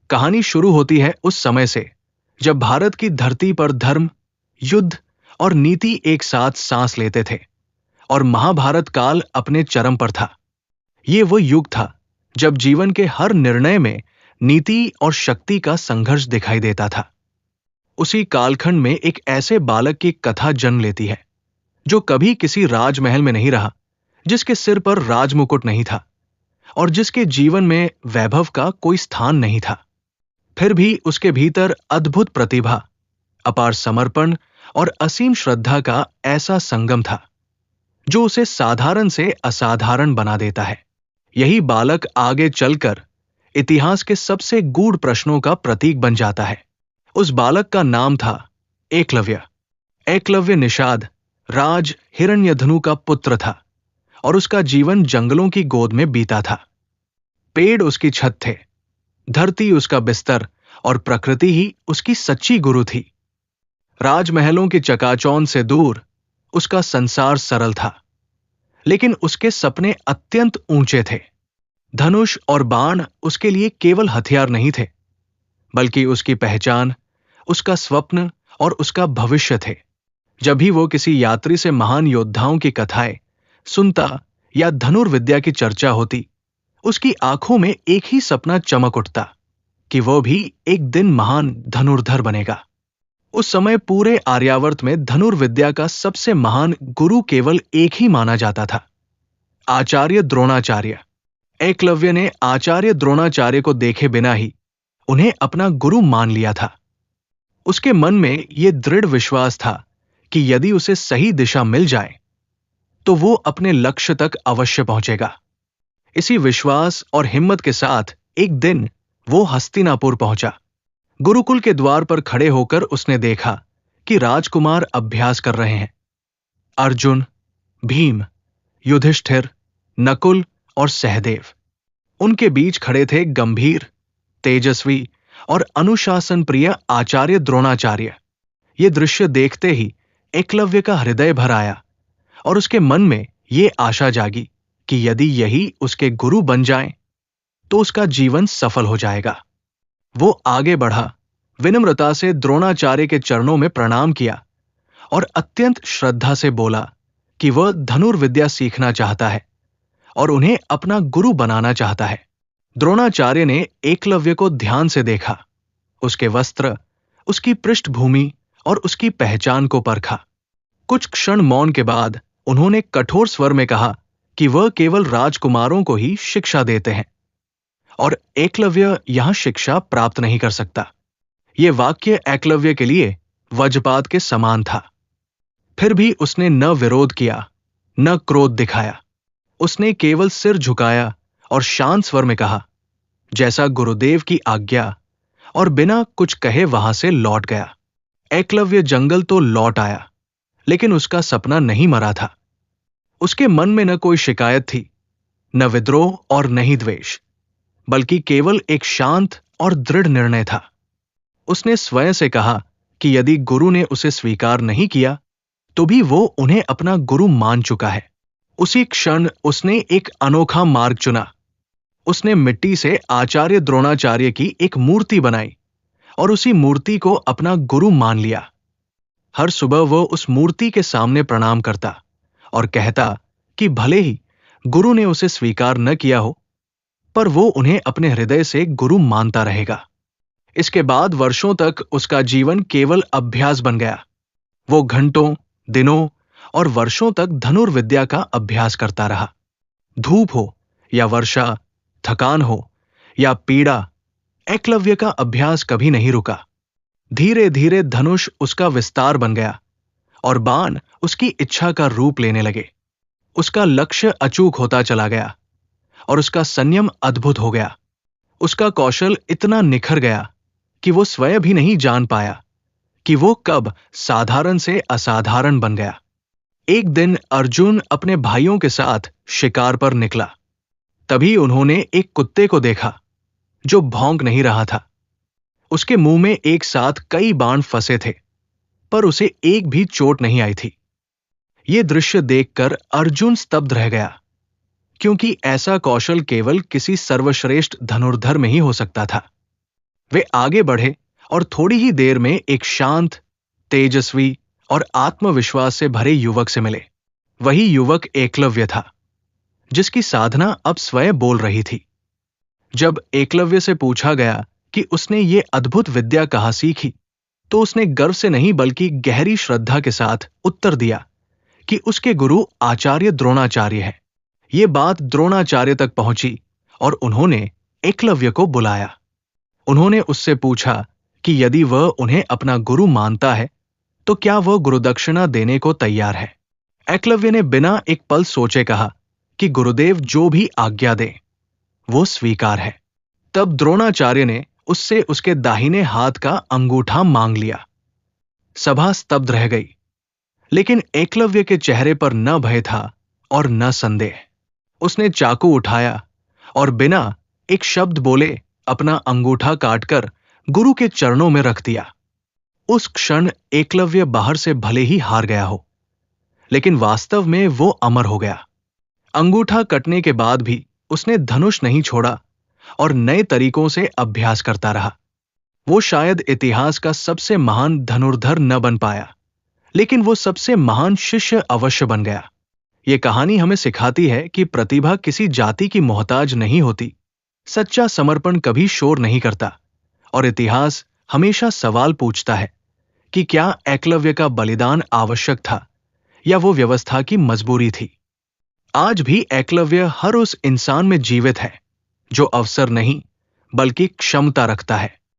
कहानी शुरू होती है उस समय से जब भारत की धरती पर धर्म, युद्ध और नीति एक साथ सांस लेते थे और महाभारत काल अपने चरम पर था। ये वो युग था जब जीवन के हर निर्णय में नीति और शक्ति का संघर्ष दिखाई देता था। उसी कालखंड में एक ऐसे बालक की कथा जन्म लेती है जो कभी किसी राजमहल में नहीं रहा, जिसके सिर पर राजमुकुट नहीं था और जिसके जीवन में वैभव का कोई स्थान नहीं था। फिर भी उसके भीतर अद्भुत प्रतिभा, अपार समर्पण और असीम श्रद्धा का ऐसा संगम था जो उसे साधारण से असाधारण बना देता है। यही बालक आगे चलकर इतिहास के सबसे गूढ़ प्रश्नों का प्रतीक बन जाता है। उस बालक का नाम था एकलव्य। एकलव्य निषाद राज हिरण्यधनु का पुत्र था और उसका जीवन जंगलों की गोद में बीता था। पेड़ उसकी छत थे, धरती उसका बिस्तर और प्रकृति ही उसकी सच्ची गुरु थी। राजमहलों की चकाचौंध से दूर उसका संसार सरल था, लेकिन उसके सपने अत्यंत ऊंचे थे। धनुष और बाण उसके लिए केवल हथियार नहीं थे, बल्कि उसकी पहचान, उसका स्वप्न और उसका भविष्य थे। जब भी वो किसी यात्री से महान योद्धाओं की कथाएं सुनता या धनुर्विद्या की चर्चा होती, उसकी आंखों में एक ही सपना चमक उठता कि वो भी एक दिन महान धनुर्धर बनेगा। उस समय पूरे आर्यावर्त में धनुर्विद्या का सबसे महान गुरु केवल एक ही माना जाता था, आचार्य द्रोणाचार्य। एकलव्य ने आचार्य द्रोणाचार्य को देखे बिना ही उन्हें अपना गुरु मान लिया था। उसके मन में यह दृढ़ विश्वास था कि यदि उसे सही दिशा मिल जाए तो वो अपने लक्ष्य तक अवश्य पहुंचेगा। इसी विश्वास और हिम्मत के साथ एक दिन वो हस्तिनापुर पहुंचा। गुरुकुल के द्वार पर खड़े होकर उसने देखा कि राजकुमार अभ्यास कर रहे हैं। अर्जुन, भीम, युधिष्ठिर, नकुल और सहदेव। उनके बीच खड़े थे गंभीर, तेजस्वी और अनुशासन प्रिय आचार्य द्रोणाचार्य। ये दृश्य देखते ही एकलव्य का हृदय भर आया और उसके मन में ये आशा जागी कि यदि यही उसके गुरु बन जाएं, तो उसका जीवन सफल हो जाएगा। वो आगे बढ़ा, विनम्रता से द्रोणाचार्य के चरणों में प्रणाम किया और अत्यंत श्रद्धा से बोला कि वह धनुर्विद्या सीखना चाहता है और उन्हें अपना गुरु बनाना चाहता है। द्रोणाचार्य ने एकलव्य को ध्यान से देखा, उसके वस्त्र, उसकी पृष्ठभूमि और उसकी पहचान को परखा। कुछ क्षण मौन के बाद उन्होंने कठोर स्वर में कहा कि वह केवल राजकुमारों को ही शिक्षा देते हैं और एकलव्य यहां शिक्षा प्राप्त नहीं कर सकता। यह वाक्य एकलव्य के लिए वज्रपात के समान था। फिर भी उसने न विरोध किया, न क्रोध दिखाया। उसने केवल सिर झुकाया और शांत स्वर में कहा, जैसा गुरुदेव की आज्ञा, और बिना कुछ कहे वहां से लौट गया। एकलव्य जंगल तो लौट आया, लेकिन उसका सपना नहीं मरा था। उसके मन में न कोई शिकायत थी, न विद्रोह और न ही द्वेष, बल्कि केवल एक शांत और दृढ़ निर्णय था। उसने स्वयं से कहा कि यदि गुरु ने उसे स्वीकार नहीं किया तो भी वो उन्हें अपना गुरु मान चुका है। उसी क्षण उसने एक अनोखा मार्ग चुना। उसने मिट्टी से आचार्य द्रोणाचार्य की एक मूर्ति बनाई और उसी मूर्ति को अपना गुरु मान लिया। हर सुबह वो उस मूर्ति के सामने प्रणाम करता और कहता कि भले ही गुरु ने उसे स्वीकार न किया हो, पर वो उन्हें अपने हृदय से गुरु मानता रहेगा। इसके बाद वर्षों तक उसका जीवन केवल अभ्यास बन गया। वो घंटों, दिनों और वर्षों तक धनुर्विद्या का अभ्यास करता रहा। धूप हो या वर्षा, थकान हो या पीड़ा, एकलव्य का अभ्यास कभी नहीं रुका। धीरे धीरे धनुष उसका विस्तार बन गया और बाण उसकी इच्छा का रूप लेने लगे। उसका लक्ष्य अचूक होता चला गया और उसका संयम अद्भुत हो गया। उसका कौशल इतना निखर गया कि वो स्वयं भी नहीं जान पाया कि वो कब साधारण से असाधारण बन गया। एक दिन अर्जुन अपने भाइयों के साथ शिकार पर निकला। तभी उन्होंने एक कुत्ते को देखा जो भौंक नहीं रहा था। उसके मुंह में एक साथ कई बाण फंसे थे, पर उसे एक भी चोट नहीं आई थी। यह दृश्य देखकर अर्जुन स्तब्ध रह गया, क्योंकि ऐसा कौशल केवल किसी सर्वश्रेष्ठ धनुर्धर में ही हो सकता था। वे आगे बढ़े और थोड़ी ही देर में एक शांत, तेजस्वी और आत्मविश्वास से भरे युवक से मिले। वही युवक एकलव्य था, जिसकी साधना अब स्वयं बोल रही थी। जब एकलव्य से पूछा गया कि उसने ये अद्भुत विद्या कहाँ सीखी, तो उसने गर्व से नहीं बल्कि गहरी श्रद्धा के साथ उत्तर दिया कि उसके गुरु आचार्य द्रोणाचार्य है। ये बात द्रोणाचार्य तक पहुंची और उन्होंने एकलव्य को बुलाया। उन्होंने उससे पूछा कि यदि वह उन्हें अपना गुरु मानता है तो क्या वह गुरुदक्षिणा देने को तैयार है। एकलव्य ने बिना एक पल सोचे कहा कि गुरुदेव जो भी आज्ञा दें वो स्वीकार है। तब द्रोणाचार्य ने उससे उसके दाहिने हाथ का अंगूठा मांग लिया। सभा स्तब्ध रह गई, लेकिन एकलव्य के चेहरे पर न भय था और न संदेह। उसने चाकू उठाया और बिना एक शब्द बोले अपना अंगूठा काटकर गुरु के चरणों में रख दिया। उस क्षण एकलव्य बाहर से भले ही हार गया हो, लेकिन वास्तव में वो अमर हो गया। अंगूठा कटने के बाद भी उसने धनुष नहीं छोड़ा और नए तरीकों से अभ्यास करता रहा। वो शायद इतिहास का सबसे महान धनुर्धर न बन पाया, लेकिन वो सबसे महान शिष्य अवश्य बन गया। ये कहानी हमें सिखाती है कि प्रतिभा किसी जाति की मोहताज नहीं होती। सच्चा समर्पण कभी शोर नहीं करता और इतिहास हमेशा सवाल पूछता है कि क्या एकलव्य का बलिदान आवश्यक था या वो व्यवस्था की मजबूरी थी। आज भी एकलव्य हर उस इंसान में जीवित है जो अवसर नहीं बल्कि क्षमता रखता है।